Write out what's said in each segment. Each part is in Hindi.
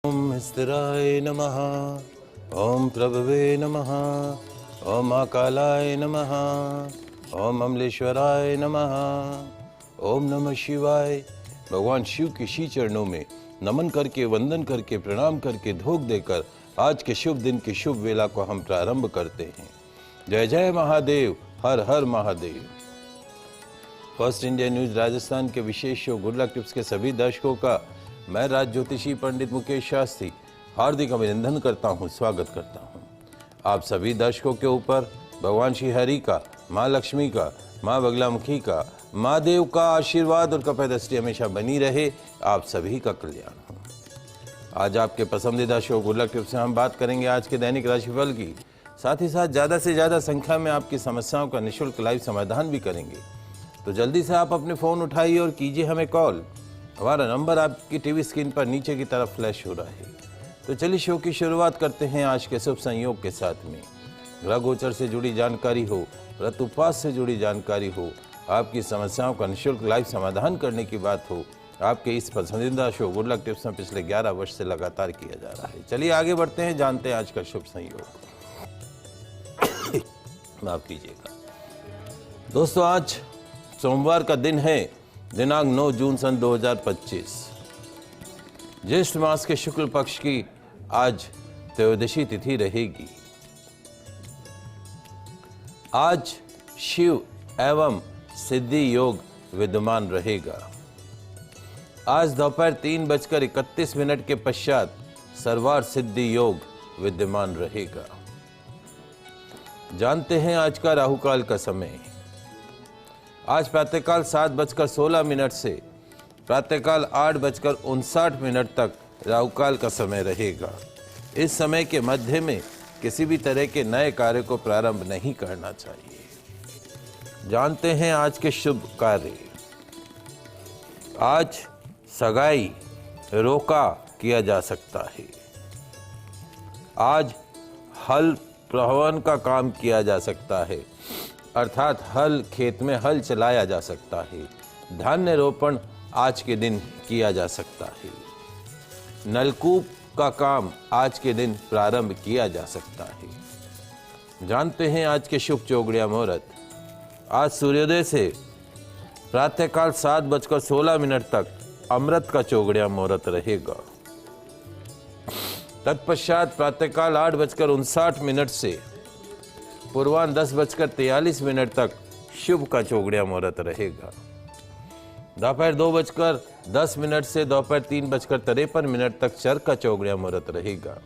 ओम स्थिराय नमः। ओम प्रभवे नमः। ओम महाकालाय नमः। ओम अमलेश्वराय नमः। ओम नमः शिवाय। भगवान शिव के श्री चरणों में नमन करके, वंदन करके, प्रणाम करके, धोख देकर आज के शुभ दिन की शुभ वेला को हम प्रारंभ करते हैं। जय जय महादेव, हर हर Mahadev. First India news Rajasthan के विशेष शो गुड लक टिप्स के सभी दर्शकों का मैं राज ज्योतिषी पंडित मुकेश शास्त्री हार्दिक अभिनंदन करता हूं, स्वागत करता हूं। आप सभी दर्शकों के ऊपर भगवान श्री हरि का, माँ लक्ष्मी का, माँ बगलामुखी का, माँ देव का आशीर्वाद और कृपा दृष्टि हमेशा बनी रहे। आप सभी का कल्याण हो। आज आपके पसंदीदा शो गुड लक टिप्स से हम बात करेंगे आज के दैनिक राशिफल की, साथ ही साथ ज़्यादा से ज़्यादा संख्या में आपकी समस्याओं का निःशुल्क लाइव समाधान भी करेंगे। तो जल्दी से आप अपने फ़ोन उठाइए और कीजिए हमें कॉल। हमारा नंबर आपकी टीवी स्क्रीन पर नीचे की तरफ फ्लैश हो रहा है। तो चलिए शो की शुरुआत करते हैं आज के शुभ संयोग के साथ में। ग्रह गोचर से जुड़ी जानकारी हो, व्रत उपवास से जुड़ी जानकारी हो, आपकी समस्याओं का निःशुल्क लाइव समाधान करने की बात हो, आपके इस पसंदीदा शो गुड लक टिप्स में पिछले 11 वर्ष से लगातार किया जा रहा है। चलिए आगे बढ़ते हैं, जानते हैं आज का शुभ संयोग। माफ कीजिएगा दोस्तों, आज सोमवार का दिन है, दिनांक 9 जून सन 2025। ज्येष्ठ मास के शुक्ल पक्ष की आज त्रयोदशी तिथि रहेगी। आज शिव एवं सिद्धि योग विद्यमान रहेगा। आज दोपहर 3:31 के पश्चात सर्वार सिद्धि योग विद्यमान रहेगा। जानते हैं आज का राहुकाल का समय। आज प्रातःकाल 7:16 से प्रातःकाल 8:59 तक राहुकाल का समय रहेगा। इस समय के मध्य में किसी भी तरह के नए कार्य को प्रारंभ नहीं करना चाहिए। जानते हैं आज के शुभ कार्य। आज सगाई रोका किया जा सकता है। आज हल प्रहवन का काम किया जा सकता है, अर्थात हल, खेत में हल चलाया जा सकता है। धान्य रोपण आज के दिन किया जा सकता है। नलकूप का काम आज के दिन प्रारंभ किया जा सकता है। जानते हैं आज के शुभ चौगड़िया मुहूर्त। आज सूर्योदय से प्रातःकाल 7:16 तक अमृत का चौगड़िया मुहूर्त रहेगा। तत्पश्चात प्रातःकाल 8:59 से पूर्वान्ह 10:43 तक शुभ का चौगड़िया मुहूर्त रहेगा। दोपहर 2:10 से दोपहर 3:53 तक चर का चौगड़िया मुहूर्त रहेगा।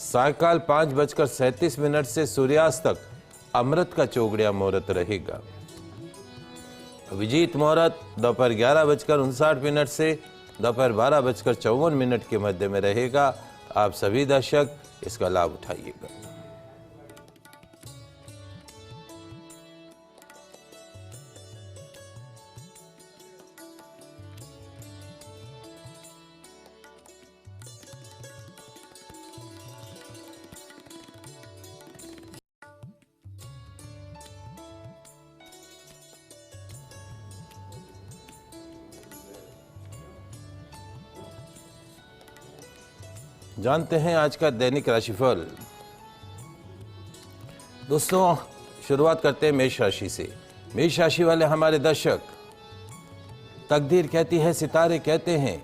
सायकाल 5:37 से सूर्यास्त तक अमृत का चौगड़िया मुहूर्त रहेगा। विजीत मुहूर्त दोपहर 11:59 से दोपहर 12:54 के मध्य में रहेगा। आप सभी दर्शक इसका लाभ उठाइएगा। जानते हैं आज का दैनिक राशिफल। दोस्तों, शुरुआत करते हैं मेष राशि से। मेष राशि वाले हमारे दर्शक, तकदीर कहती है, सितारे कहते हैं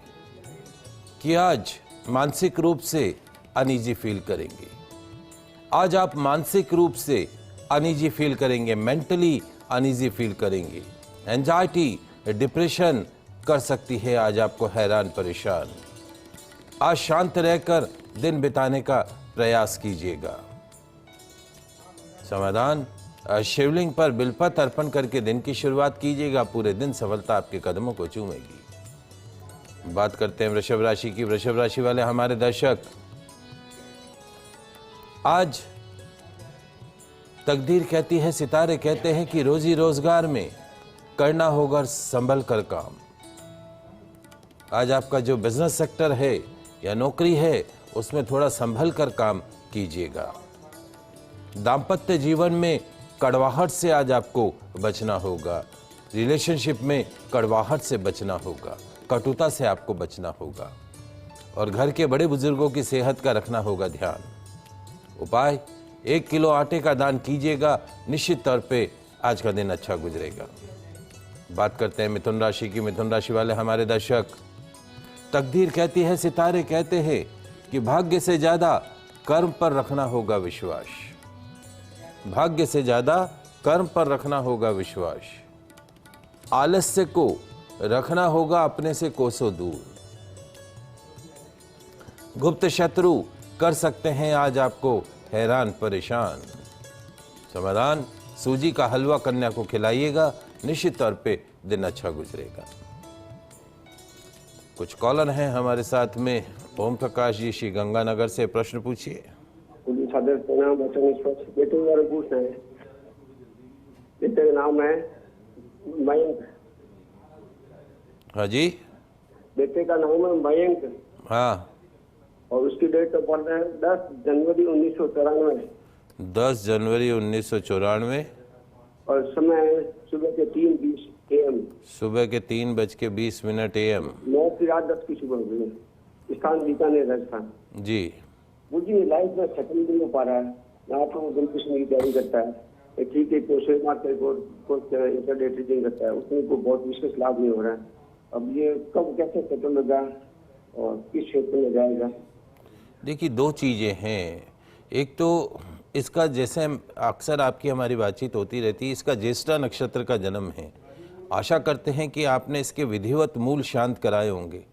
कि आज मानसिक रूप से अनईजी फील करेंगे। आज आप मानसिक रूप से अनईजी फील करेंगे, मेंटली अनईजी फील करेंगे। एंजाइटी, डिप्रेशन कर सकती है आज आपको हैरान परेशान। आज शांत रहकर दिन बिताने का प्रयास कीजिएगा। समाधान, शिवलिंग पर बिलपत्र अर्पण करके दिन की शुरुआत कीजिएगा। पूरे दिन सफलता आपके कदमों को चूमेगी। बात करते हैं वृषभ राशि की। वृषभ राशि वाले हमारे दर्शक, आज तकदीर कहती है, सितारे कहते हैं कि रोजी रोजगार में करना होगा संभल कर काम। आज आपका जो बिजनेस सेक्टर है या नौकरी है, उसमें थोड़ा संभल कर काम कीजिएगा। दाम्पत्य जीवन में कड़वाहट से आज आपको बचना होगा। रिलेशनशिप में कड़वाहट से बचना होगा, कटुता से आपको बचना होगा। और घर के बड़े बुजुर्गों की सेहत का रखना होगा ध्यान। उपाय, 1 किलो आटे का दान कीजिएगा, निश्चित तौर पे आज का दिन अच्छा गुजरेगा। बात करते हैं मिथुन राशि की। मिथुन राशि वाले हमारे दर्शक, तकदीर कहती है, सितारे कहते हैं कि भाग्य से ज्यादा कर्म पर रखना होगा विश्वास। भाग्य से ज्यादा कर्म पर रखना होगा विश्वास। आलस्य को रखना होगा अपने से कोसों दूर। गुप्त शत्रु कर सकते हैं आज आपको हैरान परेशान। समाधान, सूजी का हलवा कन्या को खिलाइएगा, निश्चित तौर पे दिन अच्छा गुजरेगा। कुछ कॉलर हैं हमारे साथ में। ओम प्रकाश जी श्री गंगानगर से, प्रश्न पूछिए। बेटे का पूछना है। बेटे का नाम है मयंक। हाँ जी, बेटे का नाम है मयंक। हाँ, और उसकी डेट ऑफ बर्थ है 10 जनवरी 1994। 10 जनवरी 1994 और समय है सुबह के 3:20 AM। सुबह के 3:20 AM। मौत की रात 10 की सुबह हुई। स्थान बीकानेर राजस्थान। जी, मुझे लाइफ में सेटल नहीं हो पा रहा है। ना तो वो कंपटीशन की तैयारी करता है, ठीक है, शेयर मार्केट को इंटरडे ट्रेडिंग करता है, उसमें को बहुत विशेष लाभ नहीं हो रहा है। अब ये कब कैसे सेटल होगा और किस क्षेत्र में जाएगा? देखिए, 2 चीज़ें हैं। एक तो इसका, जैसे अक्सर आपकी हमारी बातचीत होती रहती है, इसका ज्येष्ठा नक्षत्र का जन्म है। आशा करते हैं कि आपने इसके विधिवत मूल शांत कराए होंगे।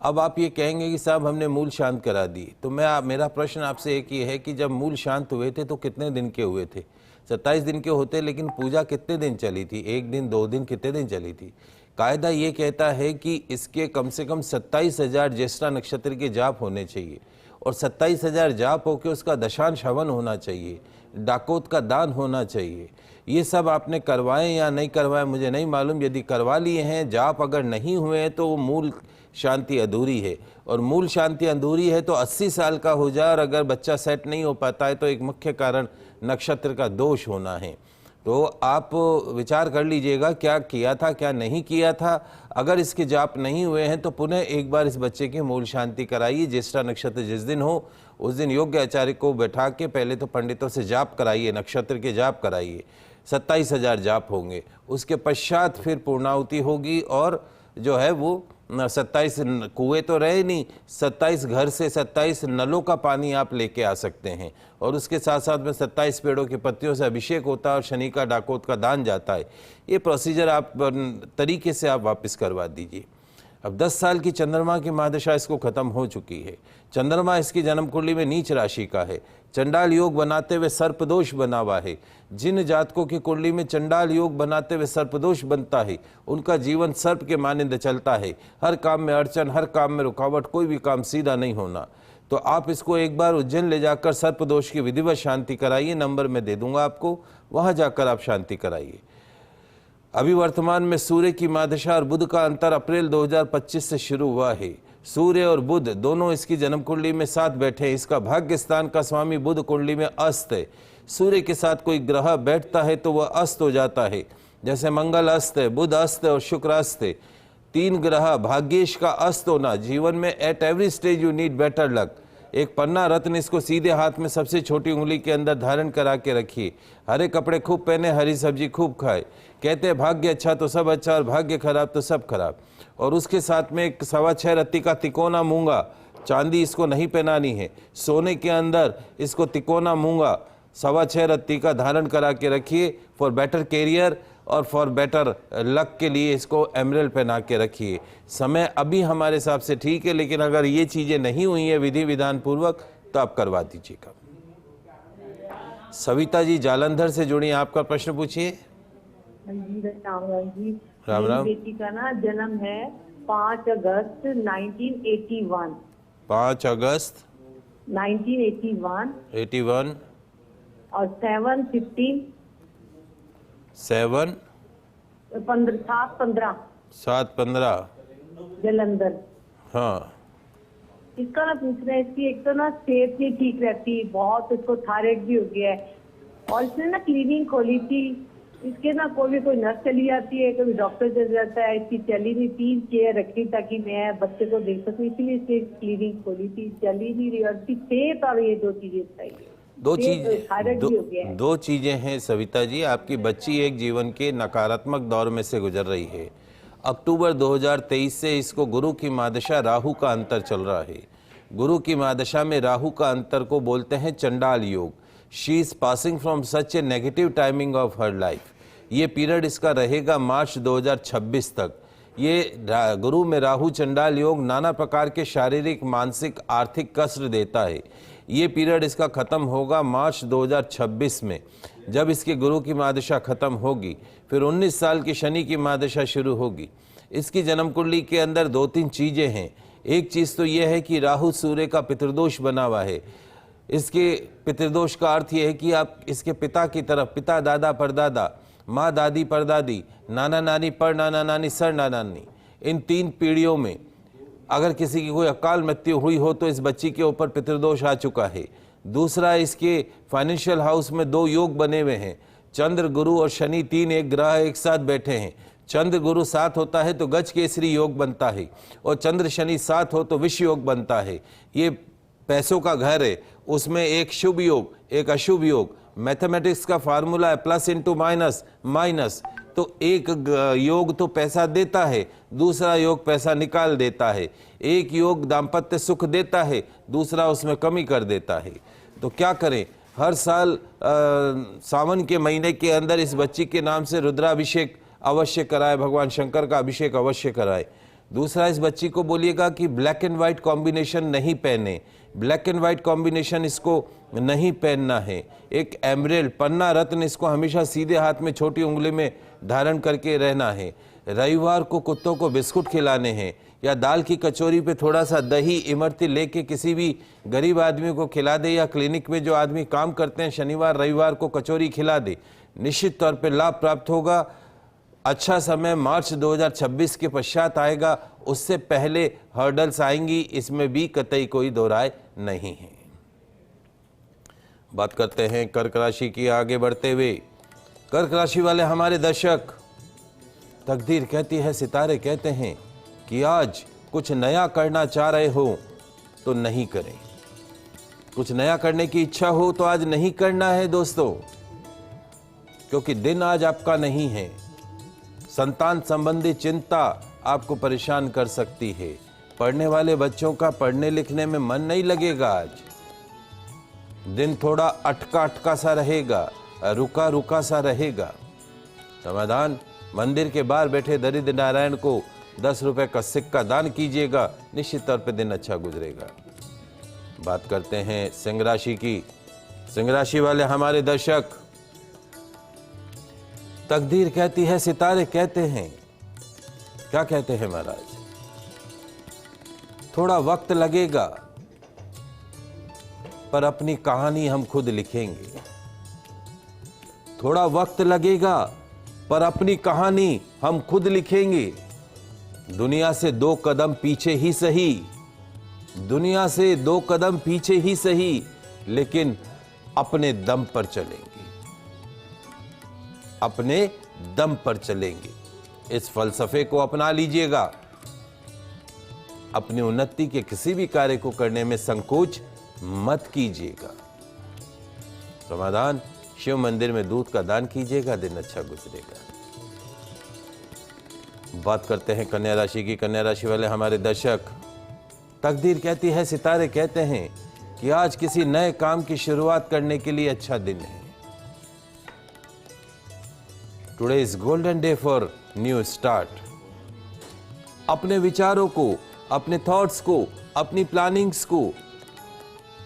अब आप ये कहेंगे कि साहब हमने मूल शांत करा दी, तो मेरा प्रश्न आपसे एक ही है कि जब मूल शांत हुए थे तो कितने दिन के हुए थे? 27 दिन के होते, लेकिन पूजा कितने दिन चली थी? 1 दिन, 2 दिन, कितने दिन चली थी? कायदा ये कहता है कि इसके कम से कम 27,000 ज्येष्ठा नक्षत्र के जाप होने चाहिए, और 27,000 जाप होकर उसका दशांश हवन होना चाहिए, डाकोत का दान होना चाहिए। ये सब आपने करवाएं या नहीं करवाएं मुझे नहीं मालूम। यदि करवा लिए हैं, जाप अगर नहीं हुए हैं, तो वो मूल शांति अधूरी है। और मूल शांति अधूरी है तो 80 साल का हो जाए और अगर बच्चा सेट नहीं हो पाता है तो एक मुख्य कारण नक्षत्र का दोष होना है। तो आप विचार कर लीजिएगा क्या किया था, क्या नहीं किया था। अगर इसके जाप नहीं हुए हैं तो पुनः एक बार इस बच्चे की मूल शांति कराइए। ज्येष्ठा नक्षत्र जिस दिन हो उस दिन योग्य आचार्य को बैठा के पहले तो पंडितों से जाप कराइए, नक्षत्र के जाप कराइए। 27,000 जाप होंगे, उसके पश्चात फिर पूर्णाहुति होगी। और जो है वो 27 कुएं तो रहे नहीं, 27 घर से 27 नलों का पानी आप लेके आ सकते हैं। और उसके साथ साथ में 27 पेड़ों की पत्तियों से अभिषेक होता है और शनि का डाकोत का दान जाता है। ये प्रोसीजर आप तरीके से आप वापस करवा दीजिए। अब 10 साल की चंद्रमा की महादशा इसको खत्म हो चुकी है। चंद्रमा इसकी जन्म कुंडली में नीच राशि का है। चंडाल योग बनाते हुए सर्पदोष बना हुआ है। जिन जातकों की कुंडली में चंडाल योग बनाते हुए सर्पदोष बनता है उनका जीवन सर्प के मानिंद चलता है। हर काम में अड़चन, हर काम में रुकावट, कोई भी काम सीधा नहीं होना। तो आप इसको एक बार उज्जैन ले जाकर सर्पदोष की विधिवत शांति कराइए। नंबर मैं दे दूंगा आपको, वहां जाकर आप शांति कराइए। अभी वर्तमान में सूर्य की महादशा और बुध का अंतर अप्रैल 2025 से शुरू हुआ है। सूर्य और बुध दोनों इसकी जन्म कुंडली में साथ बैठे हैं। इसका भाग्य स्थान का स्वामी बुध कुंडली में अस्त है। सूर्य के साथ कोई ग्रह बैठता है तो वह अस्त हो जाता है। जैसे मंगल अस्त है, बुध अस्त है और शुक्र अस्त है। 3 ग्रह भाग्येश का अस्त होना जीवन में at every stage you need better luck. एक पन्ना रत्न इसको सीधे हाथ में सबसे छोटी उंगली के अंदर धारण करा के रखिए। हरे कपड़े खूब पहने, हरी सब्जी खूब खाए। कहते हैं भाग्य अच्छा तो सब अच्छा और भाग्य खराब तो सब खराब। और उसके साथ में एक 6.25 रत्ती का तिकोना मूंगा, चांदी इसको नहीं पहनानी है, सोने के अंदर इसको तिकोना मूंगा 6.25 रत्ती का धारण करा के रखिए। फॉर बेटर कैरियर और फॉर बेटर लक के लिए इसको एमरल्ड पहना के रखिए। समय अभी हमारे हिसाब से ठीक है, लेकिन अगर ये चीज़ें नहीं हुई हैं विधि विधान पूर्वक तो आप करवा दीजिएगा। सविता जी जालंधर से जुड़ी, आपका प्रश्न पूछिए। राम जी, राम राम। मेरी बेटी का ना जन्म है 5 अगस्त 1981। 5 अगस्त 1981 81 और 7/15 7/15 जलंधर। हाँ, इसका ना पूछना है, इसकी एक तो ना सेहत नहीं ठीक रहती, बहुत इसको थायराइड भी हो गया है। और इसने ना क्लिनिक खोली थी इसके ना कोई नर्स चली जाती है, कभी डॉक्टर चल जाता है, इसकी चली नहीं, 3 चेयर रखी ताकि मैं बच्चे को देख सकूं, इसलिए इसकी क्लिनिक खोली थी, चली नहीं रही, और इसकी पेट और ये 2 चीजें चाहिए। दो चीजें हैं सविता जी, आपकी बच्ची एक जीवन के नकारात्मक दौर में से गुजर रही है। अक्टूबर 2023 से इसको गुरु की महादशा राहु का अंतर चल रहा है। गुरु की महादशा में राहु का अंतर को बोलते हैं चंडाल योग। She is passing from such A negative timing of her life. ये पीरियड इसका रहेगा मार्च 2026 तक। ये गुरु में राहु चंडाल योग नाना प्रकार के शारीरिक, मानसिक, आर्थिक कष्ट देता है। ये पीरियड इसका ख़त्म होगा मार्च 2026 में। जब इसके गुरु की महादशा ख़त्म होगी, फिर 19 साल की शनि की महादशा शुरू होगी। इसकी जन्म कुंडली के अंदर 2-3 चीज़ें हैं। एक चीज़ तो यह है कि राहु सूर्य का पितृदोष बना हुआ है। इसके पितृदोष का अर्थ यह है कि आप इसके पिता की तरफ, पिता, दादा, परदादा, माँ, दादी, परदादी, नाना नानी, पर नाना नानी, सर नाना नानी, इन 3 पीढ़ियों में अगर किसी की कोई अकाल मृत्यु हुई हो तो इस बच्ची के ऊपर पितृदोष आ चुका है। दूसरा, इसके फाइनेंशियल हाउस में 2 योग बने हुए हैं। चंद्र, गुरु और शनि, 3 एक ग्रह एक साथ बैठे हैं। चंद्र गुरु साथ होता है तो गज केसरी योग बनता है, और चंद्र शनि साथ हो तो विष योग बनता है। ये पैसों का घर है, उसमें एक शुभ योग एक अशुभ योग। मैथमेटिक्स का फार्मूला है प्लस इंटू माइनस माइनस। तो एक योग तो पैसा देता है, दूसरा योग पैसा निकाल देता है। एक योग दाम्पत्य सुख देता है, दूसरा उसमें कमी कर देता है। तो क्या करें, हर साल सावन के महीने के अंदर इस बच्ची के नाम से रुद्राभिषेक अवश्य कराए, भगवान शंकर का अभिषेक अवश्य कराए। दूसरा, इस बच्ची को बोलिएगा कि ब्लैक एंड वाइट कॉम्बिनेशन नहीं पहने। ब्लैक एंड वाइट कॉम्बिनेशन इसको नहीं पहनना है। एक एमरेल्ड, पन्ना, रत्न इसको हमेशा सीधे हाथ में छोटी उंगली में धारण करके रहना है। रविवार को कुत्तों को बिस्कुट खिलाने हैं, या दाल की कचौरी पे थोड़ा सा दही, इमरती लेके किसी भी गरीब आदमी को खिला दे, या क्लिनिक में जो आदमी काम करते हैं शनिवार रविवार को कचौरी खिला दे। निश्चित तौर पे लाभ प्राप्त होगा। अच्छा समय मार्च 2026 के पश्चात आएगा, उससे पहले हर्डल्स आएंगी, इसमें भी कतई कोई दो राय नहीं है। बात करते हैं कर्क राशि की। आगे बढ़ते हुए कर्क राशि वाले हमारे दर्शक, तकदीर कहती है, सितारे कहते हैं कि आज कुछ नया करना चाह रहे हो तो नहीं करें। कुछ नया करने की इच्छा हो तो आज नहीं करना है दोस्तों, क्योंकि दिन आज आपका नहीं है। संतान संबंधी चिंता आपको परेशान कर सकती है। पढ़ने वाले बच्चों का पढ़ने लिखने में मन नहीं लगेगा। आज दिन थोड़ा अटका अटका सा रहेगा, रुका रुका सा रहेगा। समाधान, मंदिर के बाहर बैठे दरिद्र नारायण को 10 रुपए का सिक्का दान कीजिएगा, निश्चित तौर पे दिन अच्छा गुजरेगा। बात करते हैं सिंह राशि की। सिंह राशि वाले हमारे दर्शक, तकदीर कहती है, सितारे कहते हैं, क्या कहते हैं महाराज, थोड़ा वक्त लगेगा पर अपनी कहानी हम खुद लिखेंगे। थोड़ा वक्त लगेगा पर अपनी कहानी हम खुद लिखेंगे। दुनिया से 2 कदम पीछे ही सही, दुनिया से 2 कदम पीछे ही सही, लेकिन अपने दम पर चलेंगे, अपने दम पर चलेंगे। इस फलसफे को अपना लीजिएगा। अपनी उन्नति के किसी भी कार्य को करने में संकोच मत कीजिएगा। समाधान, शिव मंदिर में दूध का दान कीजिएगा, दिन अच्छा गुजरेगा। बात करते हैं कन्या राशि की। कन्या राशि वाले हमारे दर्शक, तकदीर कहती है, सितारे कहते हैं कि आज किसी नए काम की शुरुआत करने के लिए अच्छा दिन है। Today is golden day for new start. अपने विचारों को, अपने थॉट्स को, अपनी प्लानिंग्स को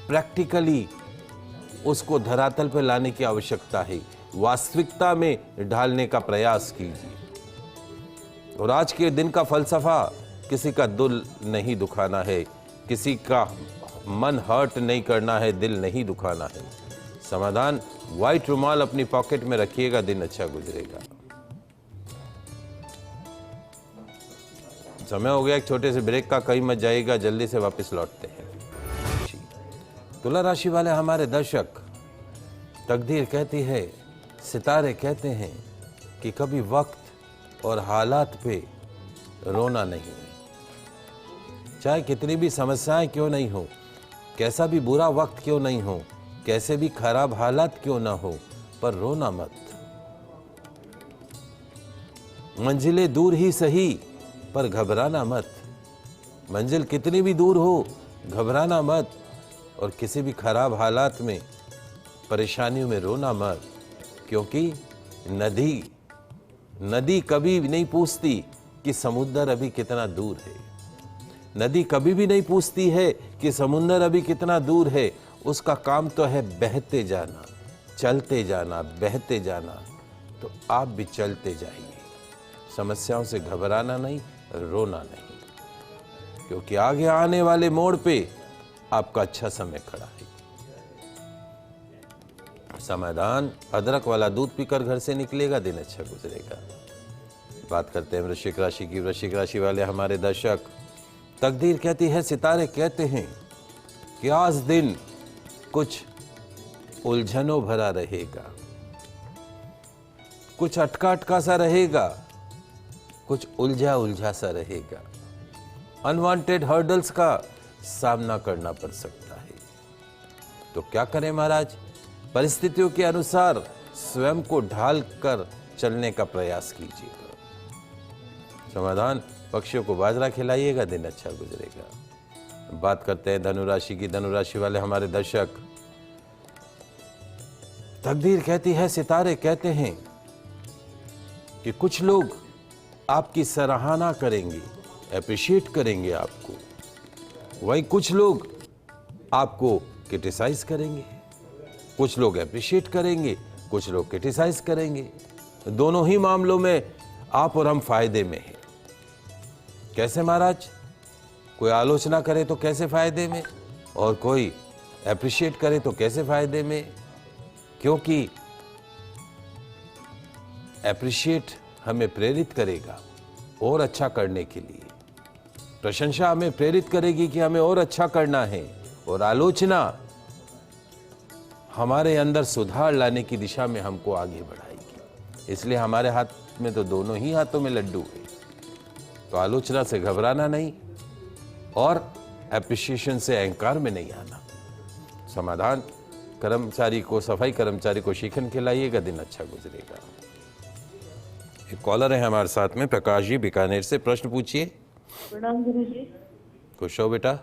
प्रैक्टिकली उसको धरातल पर लाने की आवश्यकता है। वास्तविकता में ढालने का प्रयास कीजिए। और आज के दिन का फलसफा, किसी का दिल नहीं दुखाना है, किसी का मन हर्ट नहीं करना है, दिल नहीं दुखाना है। समाधान, व्हाइट रुमाल अपनी पॉकेट में रखिएगा, दिन अच्छा गुजरेगा। समय हो गया एक छोटे से ब्रेक का, कहीं मत जाइएगा, जल्दी से वापस लौटते हैं। तुला राशि वाले हमारे दर्शक, तकदीर कहती है, सितारे कहते हैं कि कभी वक्त और हालात पे रोना नहीं, चाहे कितनी भी समस्याएं क्यों नहीं हो, कैसा भी बुरा वक्त क्यों नहीं हो, कैसे भी खराब हालात क्यों ना हो, पर रोना मत। मंजिलें दूर ही सही पर घबराना मत। मंजिल कितनी भी दूर हो, घबराना मत। और किसी भी खराब हालात में, परेशानियों में रोना मत, क्योंकि नदी कभी भी नहीं पूछती कि समुद्र अभी कितना दूर है। नदी कभी भी नहीं पूछती है कि समुद्र अभी कितना दूर है। उसका काम तो है बहते जाना, चलते जाना, बहते जाना। तो आप भी चलते जाइए, समस्याओं से घबराना नहीं, रोना नहीं, क्योंकि आगे आने वाले मोड़ पे आपका अच्छा समय खड़ा है। समाधान, अदरक वाला दूध पीकर घर से निकलेगा, दिन अच्छा गुजरेगा। बात करते हैं वृश्चिक राशि की। वृश्चिक राशि वाले हमारे दर्शक, तकदीर कहती है, सितारे कहते हैं कि आज दिन कुछ उलझनों भरा रहेगा, कुछ अटका अटका सा रहेगा, कुछ उलझा उलझा सा रहेगा। अनवांटेड हर्डल्स का सामना करना पड़ सकता है। तो क्या करें महाराज? परिस्थितियों के अनुसार स्वयं को ढाल कर चलने का प्रयास कीजिएगा। समाधान, पक्षियों को बाजरा खिलाइएगा, दिन अच्छा गुजरेगा। बात करते हैं धनुराशि की। धनुराशि वाले हमारे दर्शक, तकदीर कहती है, सितारे कहते हैं कि कुछ लोग आपकी सराहना करेंगे, एप्रिशिएट करेंगे आपको, वहीं कुछ लोग आपको क्रिटिसाइज करेंगे। कुछ लोग एप्रिशिएट करेंगे, कुछ लोग क्रिटिसाइज करेंगे। दोनों ही मामलों में आप और हम फायदे में हैं। कैसे महाराज? कोई आलोचना करे तो कैसे फायदे में, और कोई एप्रिशिएट करे तो कैसे फायदे में? क्योंकि एप्रिशिएट हमें प्रेरित करेगा और अच्छा करने के लिए, प्रशंसा हमें प्रेरित करेगी कि हमें और अच्छा करना है, और आलोचना हमारे अंदर सुधार लाने की दिशा में हमको आगे बढ़ाएगी। इसलिए हमारे हाथ में तो दोनों ही हाथों में लड्डू है। तो आलोचना से घबराना नहीं और एप्रिशिएशन से अहंकार में नहीं आना। समाधान, कर्मचारी को, सफाई कर्मचारी को श्रीखंड खिलाइएगा, दिन अच्छा गुजरेगा। एक कॉलर है हमारे साथ में, प्रकाश जी बीकानेर से। प्रश्न पूछिए। प्रणाम गुरु जी। खुश हो बेटा।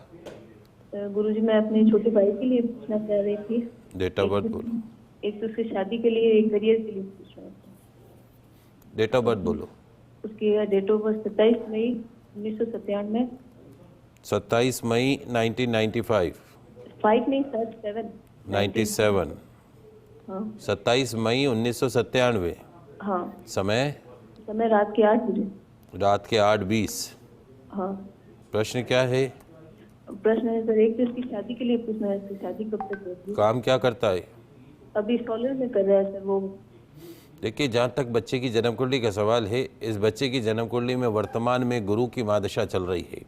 गुरु जी, मैं अपने छोटे भाई के लिए पूछना चाह रही थी। डेट ऑफ बर्थ बोलो। एक तो उसकी शादी के लिए, एक करियर के लिए पूछना था। डेट ऑफ बर्थ बोलो। उसकी डेट ऑफ बर्थ 27 मई 1997। 27 मई 1995। 5 नहीं सर, 7। 97। हाँ 27 मई 1997। हाँ। समय रात के 8 बजे। रात के 8:20। हाँ। प्रश्न क्या है? प्रश्न है सर, एक तो इसकी शादी के लिए पूछना है, इसकी शादी कब तक होगी? काम क्या करता है? अभी सोलर में कर रहा है सर वो। देखिए, जहाँ तक बच्चे की जन्म कुंडली का सवाल है, इस बच्चे की जन्म कुंडली में वर्तमान में गुरु की महादशा चल रही है।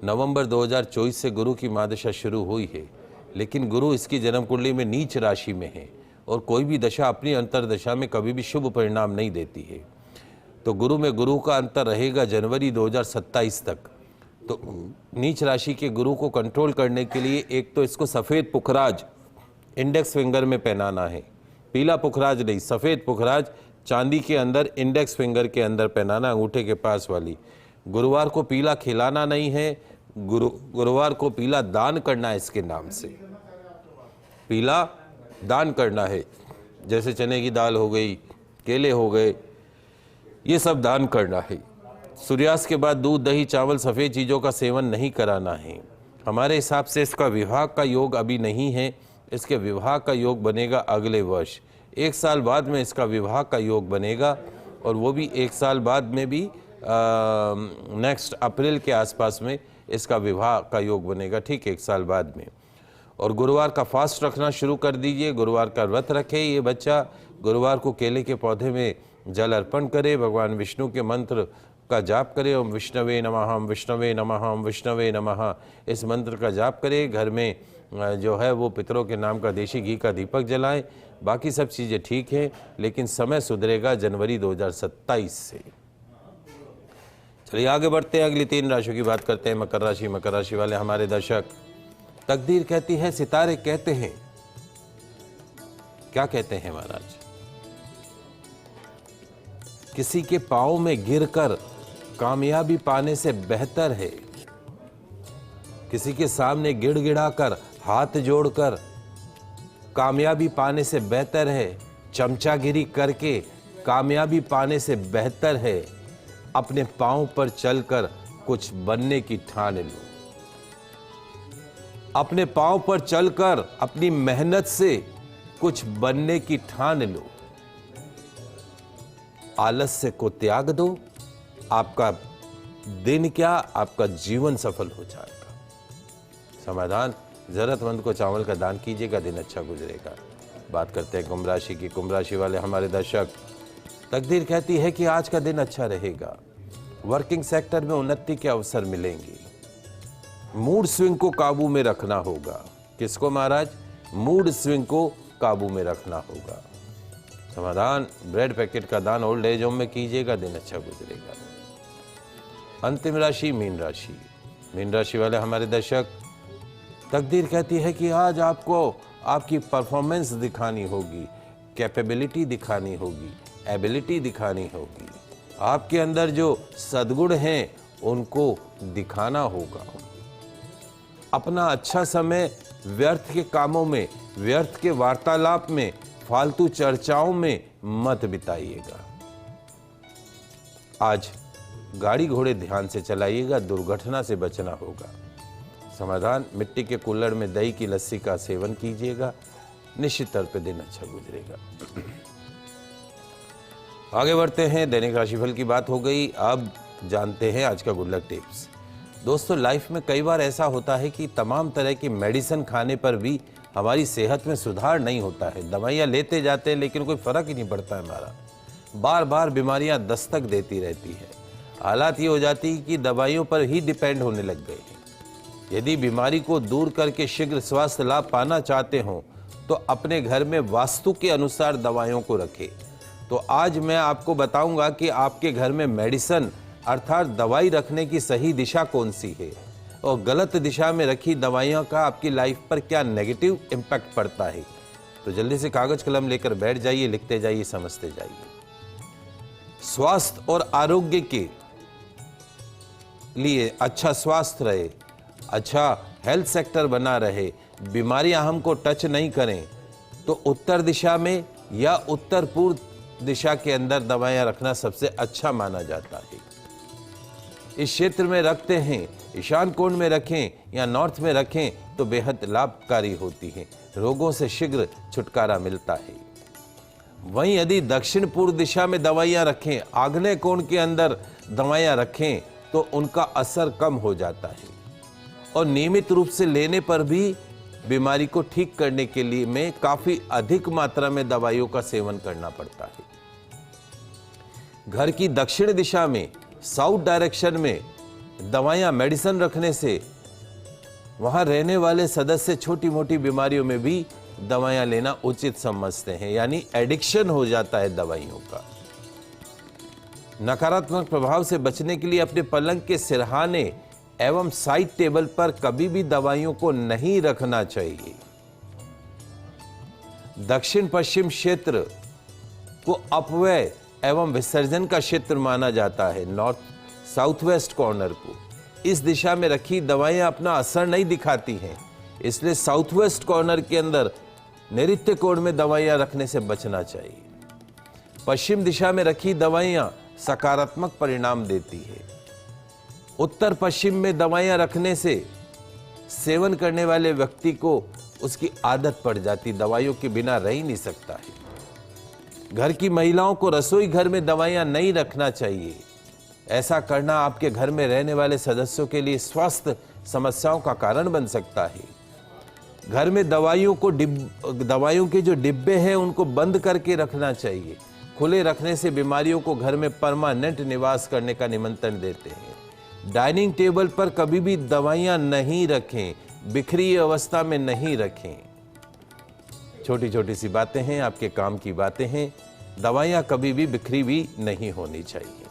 नवंबर 2024 से गुरु की महादशा शुरू हुई है, लेकिन गुरु इसकी जन्म कुंडली में नीच राशि में है, और कोई भी दशा अपनी अंतरदशा में कभी भी शुभ परिणाम नहीं देती है। तो गुरु में गुरु का अंतर रहेगा जनवरी 2027 तक। तो नीच राशि के गुरु को कंट्रोल करने के लिए एक तो इसको सफ़ेद पुखराज इंडेक्स फिंगर में पहनाना है। पीला पुखराज नहीं, सफ़ेद पुखराज चांदी के अंदर इंडेक्स फिंगर के अंदर पहनाना, अंगूठे के पास वाली। गुरुवार को पीला खिलाना नहीं है, गुरुवार को पीला दान करना है। इसके नाम से पीला दान करना है, जैसे चने की दाल हो गई, केले हो गए, ये सब दान करना है। सूर्यास्त के बाद दूध, दही, चावल, सफ़ेद चीज़ों का सेवन नहीं कराना है। हमारे हिसाब से इसका विवाह का योग अभी नहीं है, इसके विवाह का योग बनेगा अगले वर्ष। 1 साल बाद में इसका विवाह का योग बनेगा, और वो भी 1 साल बाद में भी नेक्स्ट अप्रैल के आसपास में इसका विवाह का योग बनेगा, ठीक 1 साल बाद में। और गुरुवार का फास्ट रखना शुरू कर दीजिए, गुरुवार का व्रत रखे ये बच्चा। गुरुवार को केले के पौधे में जल अर्पण करे, भगवान विष्णु के मंत्र का जाप करे, ओम विष्णवे नमः, ओम विष्णवे नमः, ओम विष्णवे नमः, इस मंत्र का जाप करे। घर में जो है वो पितरों के नाम का देशी घी का दीपक जलाएं। बाकी सब चीज़ें ठीक हैं, लेकिन समय सुधरेगा जनवरी 2027 से। चलिए आगे बढ़ते हैं, अगली 3 राशियों की बात करते हैं। मकर राशि। मकर राशि वाले हमारे दर्शक, तकदीर कहती है, सितारे कहते हैं। क्या कहते हैं महाराज? किसी के पांव में गिरकर कामयाबी पाने से बेहतर है किसी के सामने गिड़गिड़ाकर हाथ जोड़कर कामयाबी पाने से बेहतर है चमचागिरी करके कामयाबी पाने से बेहतर है अपने पांव पर चलकर कुछ बनने की ठान लो। अपने पांव पर चलकर अपनी मेहनत से कुछ बनने की ठान लो। आलस्य को त्याग दो, आपका दिन क्या, आपका जीवन सफल हो जाएगा। समाधान, जरूरतमंद को चावल का दान कीजिएगा, दिन अच्छा गुजरेगा। बात करते हैं कुंभ राशि की। कुंभ राशि वाले हमारे दर्शक, तकदीर कहती है कि आज का दिन अच्छा रहेगा। वर्किंग सेक्टर में उन्नति के अवसर मिलेंगे। मूड स्विंग को काबू में रखना होगा। किसको महाराज? मूड स्विंग को काबू में रखना होगा। समाधान, ब्रेड पैकेट का दान ओल्ड एज होम में कीजिएगा, दिन अच्छा गुजरेगा। अंतिम राशि मीन राशि। मीन राशि वाले हमारे दर्शक, तकदीर कहती है कि आज आपको आपकी परफॉर्मेंस दिखानी होगी, कैपेबिलिटी दिखानी होगी, एबिलिटी दिखानी होगी। आपके अंदर जो सद्गुण हैं उनको दिखाना होगा। अपना अच्छा समय व्यर्थ के कामों में, व्यर्थ के वार्तालाप में, फालतू चर्चाओं में मत बिताइएगा। आज गाड़ी घोड़े ध्यान से चलाइएगा, दुर्घटना से बचना होगा। समाधान, मिट्टी के कुल्हड़ में दही की लस्सी का सेवन कीजिएगा, निश्चित तौर पे दिन अच्छा गुजरेगा। आगे बढ़ते हैं, दैनिक राशिफल की बात हो गई। अब जानते हैं आज का गुड लक टिप्स। दोस्तों, लाइफ में कई बार ऐसा होता है कि तमाम तरह की मेडिसिन खाने पर भी हमारी सेहत में सुधार नहीं होता है। दवाइयाँ लेते जाते हैं लेकिन कोई फर्क ही नहीं पड़ता है हमारा। बार बार बीमारियाँ दस्तक देती रहती है। हालात ये हो जाती है कि दवाइयों पर ही डिपेंड होने लग गए हैं। यदि बीमारी को दूर करके शीघ्र स्वास्थ्य लाभ पाना चाहते हो तो अपने घर में वास्तु के अनुसार दवाइयों को रखें। तो आज मैं आपको बताऊंगा कि आपके घर में मेडिसिन अर्थात दवाई रखने की सही दिशा कौन सी है और गलत दिशा में रखी दवाइयों का आपकी लाइफ पर क्या नेगेटिव इम्पैक्ट पड़ता है। तो जल्दी से कागज कलम लेकर बैठ जाइए, लिखते जाइए, समझते जाइए। स्वास्थ्य और आरोग्य के लिए अच्छा स्वास्थ्य रहे, अच्छा हेल्थ सेक्टर बना रहे, बीमारियां हमको टच नहीं करें, तो उत्तर दिशा में या उत्तर पूर्व दिशा के अंदर दवाइयां रखना सबसे अच्छा माना जाता है। इस क्षेत्र में रखते हैं, ईशान कोण में रखें या नॉर्थ में रखें तो बेहद लाभकारी होती है, रोगों से शीघ्र छुटकारा मिलता है। वहीं यदि दक्षिण पूर्व दिशा में दवाइयां रखें, आग्नेय कोण के अंदर दवाइयां रखें तो उनका असर कम हो जाता है और नियमित रूप से लेने पर भी बीमारी को ठीक करने के लिए में काफी अधिक मात्रा में दवाइयों का सेवन करना पड़ता है। घर की दक्षिण दिशा में, साउथ डायरेक्शन में दवाइयां मेडिसिन रखने से वहां रहने वाले सदस्य छोटी मोटी बीमारियों में भी दवाइयां लेना उचित समझते हैं, यानी एडिक्शन हो जाता है दवाइयों का। नकारात्मक प्रभाव से बचने के लिए अपने पलंग के सिरहाने एवं साइड टेबल पर कभी भी दवाइयों को नहीं रखना चाहिए। दक्षिण पश्चिम क्षेत्र को अपव्यय एवं विसर्जन का क्षेत्र माना जाता है। नॉर्थ साउथ वेस्ट कॉर्नर को इस दिशा में रखी दवाइयां अपना असर नहीं दिखाती हैं, इसलिए साउथ वेस्ट कॉर्नर के अंदर नैऋत्य कोण में दवाइयां रखने से बचना चाहिए। पश्चिम दिशा में रखी दवाइयां सकारात्मक परिणाम देती है। उत्तर पश्चिम में दवाइयां रखने से सेवन करने वाले व्यक्ति को उसकी आदत पड़ जाती, दवाइयों के बिना रह ही नहीं सकता है। घर की महिलाओं को रसोई घर में दवाइयां नहीं रखना चाहिए। ऐसा करना आपके घर में रहने वाले सदस्यों के लिए स्वास्थ्य समस्याओं का कारण बन सकता है। घर में दवाइयों के जो डिब्बे हैं उनको बंद करके रखना चाहिए। खुले रखने से बीमारियों को घर में परमानेंट निवास करने का निमंत्रण देते हैं। डाइनिंग टेबल पर कभी भी दवाइयां नहीं रखें, बिखरी अवस्था में नहीं रखें। छोटी छोटी सी बातें हैं, आपके काम की बातें हैं। दवाइयाँ कभी भी बिखरी हुई नहीं होनी चाहिए।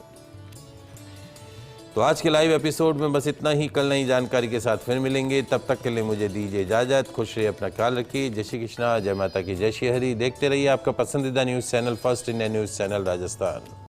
तो आज के लाइव एपिसोड में बस इतना ही। कल नई जानकारी के साथ फिर मिलेंगे। तब तक के लिए मुझे दीजिए इजाजत। खुश रहिए, अपना ख्याल रखिए। जय श्री कृष्णा, जय माता की, जय श्री हरि। देखते रहिए आपका पसंदीदा news channel first India news channel Rajasthan.